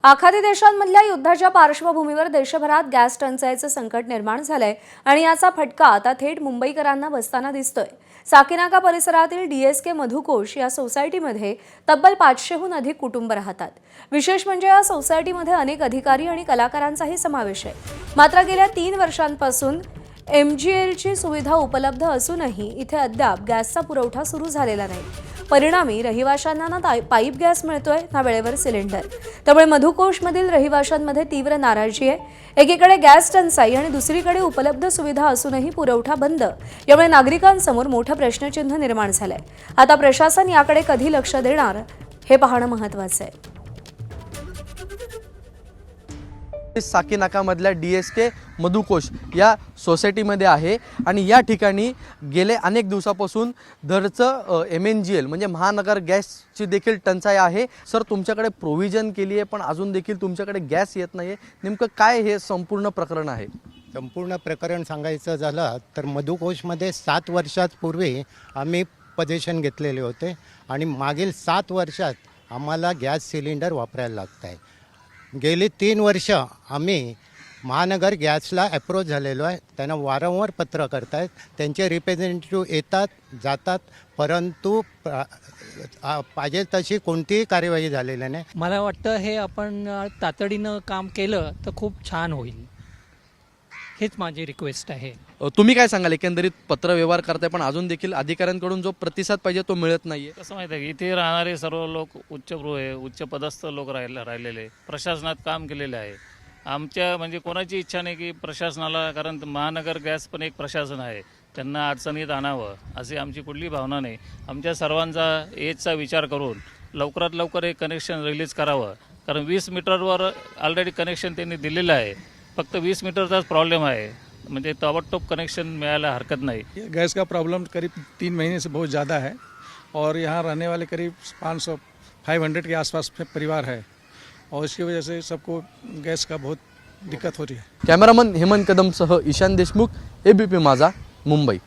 आखाती देशांमधल्या युद्धाच्या पार्श्वभूमीवर देशभरात गॅस टंचाईचं संकट निर्माण झालंय आणि याचा फटका आता थेट मुंबईकरांना बसताना दिसतोय। साकीनाका परिसरातील डीएसके मधुकोश या सोसायटीमध्ये तब्बल 500हून अधिक कुटुंब राहतात। विशेष म्हणजे या सोसायटीमध्ये अनेक अधिकारी आणि कलाकारांचाही समावेश आहे। मात्र गेल्या 3 वर्षांपासून एमजीएलची सुविधा उपलब्ध असूनही इथे अद्याप गॅसचा पुरवठा सुरू झालेला नाही। परिणामी रहिवाशांना ना पाईप गॅस मिळतोय ना वेळेवर सिलेंडर। त्यामुळे मधुकोशमधील रहिवाशांमध्ये तीव्र नाराजी आहे। एकीकडे गॅस टंचाई आणि दुसरीकडे उपलब्ध सुविधा असूनही पुरवठा बंद, यामुळे नागरिकांसमोर मोठं प्रश्नचिन्ह निर्माण झालंय। आता प्रशासन याकडे कधी लक्ष देणार हे पाहणं महत्त्वाचं आहे। साकीनाकामधल्या डीएसके मधुकोश या सोसायटीमध्ये आहे आणि या ठिकाणी गेले अनेक दिवसापासून धरचं एमएनजीएल म्हणजे महानगर गॅसची देखील टंचाई आहे। सर, तुमच्याकडे प्रोव्हिजन केली आहे पण अजून देखील तुमच्याकडे गॅस येत नाही, नेमकं काय हे संपूर्ण प्रकरण आहे? संपूर्ण प्रकरण सांगायचं झालं तर मधुकोशमध्ये 7 वर्षांपूर्वी आम्ही पोझिशन घेतलेले होते आणि मागील 7 वर्षात आम्हाला गॅस सिलेंडर वापरायला लागत आहे। गेली 3 वर्ष आम्ही महानगर गॅसला अप्रोच झालेलो आहे। त्यांना वारंवार पत्र करतायत, त्यांचे रिप्रेझेंटेटिव्ह येतात जातात, परंतु पाहिजे तशी कोणतीही कार्यवाही झालेली नाही। मला वाटतं हे आपण तातडीनं काम केलं तर खूप छान होईल, हेच माझी रिक्वेस्ट आहे। तुम्ही काय सांगाल? एकंदरीत पत्र व्यवहार करताय पण अजून देखील अधिकाऱ्यांकडून जो प्रतिसाद पाहिजे तो मिळत नाहीये। कसं माहिती आहे की इथे राहणारे सर्व लोक उच्चभ्रू आहे, उच्च पदस्थ लोक राहिलेले, प्रशासनात काम केलेले आहे। आमच्या म्हणजे कोणाची इच्छा नाही की प्रशासनाला, कारण महानगर गॅस पण एक प्रशासन आहे, त्यांना अडचणीत आणावं अशी आमची कुठली भावना नाही। आमच्या सर्वांचा एजचा विचार करून लवकरात लवकर एक कनेक्शन रिलीज करावं, कारण 20 मीटरवर ऑलरेडी कनेक्शन त्यांनी दिलेलं आहे। फक्त 20 मीटरचाच प्रॉब्लेम आहे, म्हणजे ताबडतोब कनेक्शन मिळायला हरकत नहीं। गैस का प्रॉब्लम करीब 3 महीने से बहुत ज़्यादा है और यहाँ रहने वाले करीब 500 के आसपास परिवार है और इसकी वजह से सबको गैस का बहुत दिक्कत हो रही है। कॅमेरामन हेमंत कदम सह ईशान देशमुख, एबीपी माझा, मुंबई।